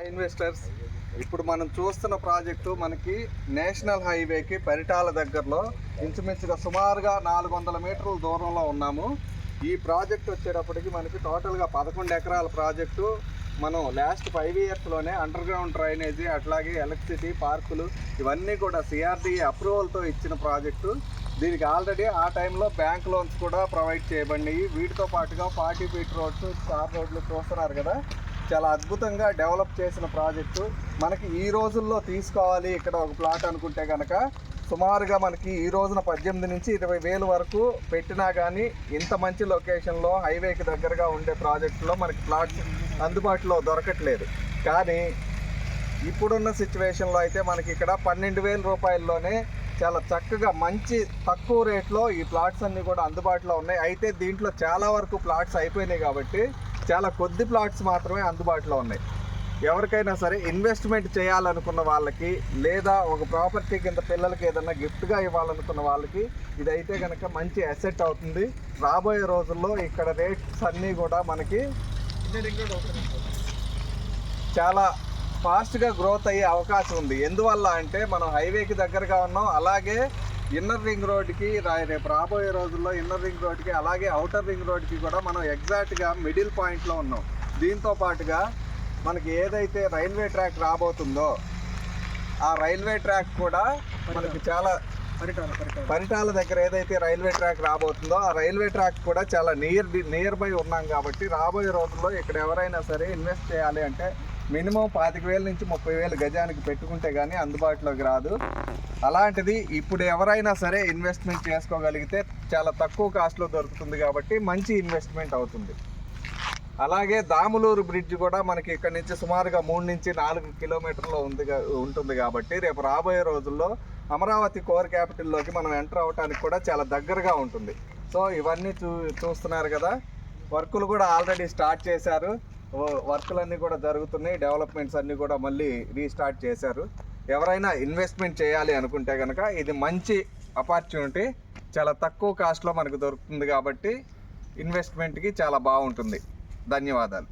Investors, ఇప్పుడు మనం చూస్తున్న ప్రాజెక్టు మనకి నేషనల్ హైవేకి పరిటాల దగ్గరలో ఇంచుమించుగా సుమారుగా 400 మీటర్ల దూరంలో ఉన్నాము. ఈ ప్రాజెక్ట్ వచ్చేటప్పటికి మనకి టోటల్గా 11 ఎకరాల ప్రాజెక్టు. మనం లాస్ట్ 5 ఇయర్స్లోనే అండర్ గ్రౌండ్ డ్రైనేజీ, అట్లాగే ఎలక్ట్రిసిటీ, పార్కులు ఇవన్నీ కూడా సిఆర్డీఏ అప్రూవల్తో ఇచ్చిన ప్రాజెక్టు. దీనికి ఆల్రెడీ ఆ టైంలో బ్యాంక్ లోన్స్ కూడా ప్రొవైడ్ చేయబడినాయి. వీటితో పాటుగా 40 ఫీట్ రోడ్స్, స్టార్ రోడ్లు చూస్తున్నారు కదా, చాలా అద్భుతంగా డెవలప్ చేసిన ప్రాజెక్టు. మనకి ఈ రోజుల్లో తీసుకోవాలి ఇక్కడ ఒక ప్లాట్ అనుకుంటే కనుక సుమారుగా మనకి ఈ రోజున 18 నుంచి 20 వేలు వరకు పెట్టినా కానీ ఇంత మంచి లొకేషన్లో హైవేకి దగ్గరగా ఉండే ప్రాజెక్టులో మనకి ప్లాట్స్ అందుబాటులో దొరకట్లేదు. కానీ ఇప్పుడున్న సిచ్యువేషన్లో అయితే మనకి ఇక్కడ 12,000 రూపాయల్లోనే చాలా చక్కగా మంచి తక్కువ రేట్లో ఈ ప్లాట్స్ అన్నీ కూడా అందుబాటులో ఉన్నాయి. అయితే దీంట్లో చాలా వరకు ప్లాట్స్ అయిపోయినాయి కాబట్టి చాలా కొద్ది ప్లాట్స్ మాత్రమే అందుబాటులో ఉన్నాయి. ఎవరికైనా సరే ఇన్వెస్ట్మెంట్ చేయాలనుకున్న వాళ్ళకి, లేదా ఒక ప్రాపర్టీ కింద పిల్లలకి ఏదైనా గిఫ్ట్గా ఇవ్వాలనుకున్న వాళ్ళకి ఇదైతే కనుక మంచి అసెట్ అవుతుంది. రాబోయే రోజుల్లో ఇక్కడ రేట్స్ అన్నీ కూడా మనకి చాలా ఫాస్ట్గా గ్రోత్ అయ్యే అవకాశం ఉంది. ఎందువల్ల అంటే మనం హైవేకి దగ్గరగా ఉన్నాం, అలాగే ఇన్నర్ రింగ్ రోడ్కి రేపు రాబోయే రోజుల్లో ఇన్నర్ రింగ్ రోడ్కి అలాగే అవుటర్ రింగ్ రోడ్కి కూడా మనం ఎగ్జాక్ట్గా మిడిల్ పాయింట్లో ఉన్నాం. దీంతో పాటుగా మనకి ఏదైతే రైల్వే ట్రాక్ రాబోతుందో ఆ రైల్వే ట్రాక్ కూడా మనకి చాలా పరిటాల దగ్గర ఏదైతే రైల్వే ట్రాక్ రాబోతుందో ఆ రైల్వే ట్రాక్ కూడా చాలా నియర్ బై ఉన్నాం. కాబట్టి రాబోయే రోజుల్లో ఇక్కడ ఎవరైనా సరే ఇన్వెస్ట్ చేయాలి అంటే మినిమం 25,000 నుంచి 30,000 గజానికి పెట్టుకుంటే కానీ అందుబాటులోకి రాదు. అలాంటిది ఇప్పుడు ఎవరైనా సరే ఇన్వెస్ట్మెంట్ చేసుకోగలిగితే చాలా తక్కువ కాస్ట్లో దొరుకుతుంది కాబట్టి మంచి ఇన్వెస్ట్మెంట్ అవుతుంది. అలాగే దాములూరు బ్రిడ్జ్ కూడా మనకి ఇక్కడ నుంచి సుమారుగా 3 నుంచి 4 కిలోమీటర్లో ఉంటుంది కాబట్టి రేపు రాబోయే రోజుల్లో అమరావతి కోర్ క్యాపిటల్లోకి మనం ఎంటర్ అవ్వడానికి కూడా చాలా దగ్గరగా ఉంటుంది. సో ఇవన్నీ చూస్తున్నారు కదా, వర్కులు కూడా ఆల్రెడీ స్టార్ట్ చేశారు. వర్కులన్నీ కూడా జరుగుతున్నాయి, డెవలప్మెంట్స్ అన్నీ కూడా మళ్ళీ రీస్టార్ట్ చేశారు. ఎవరైనా ఇన్వెస్ట్మెంట్ చేయాలి అనుకుంటే కనుక ఇది మంచి ఆపర్చునిటీ, చాలా తక్కువ కాస్ట్లో మనకు దొరుకుతుంది కాబట్టి ఇన్వెస్ట్మెంట్కి చాలా బాగుంటుంది. ధన్యవాదాలు.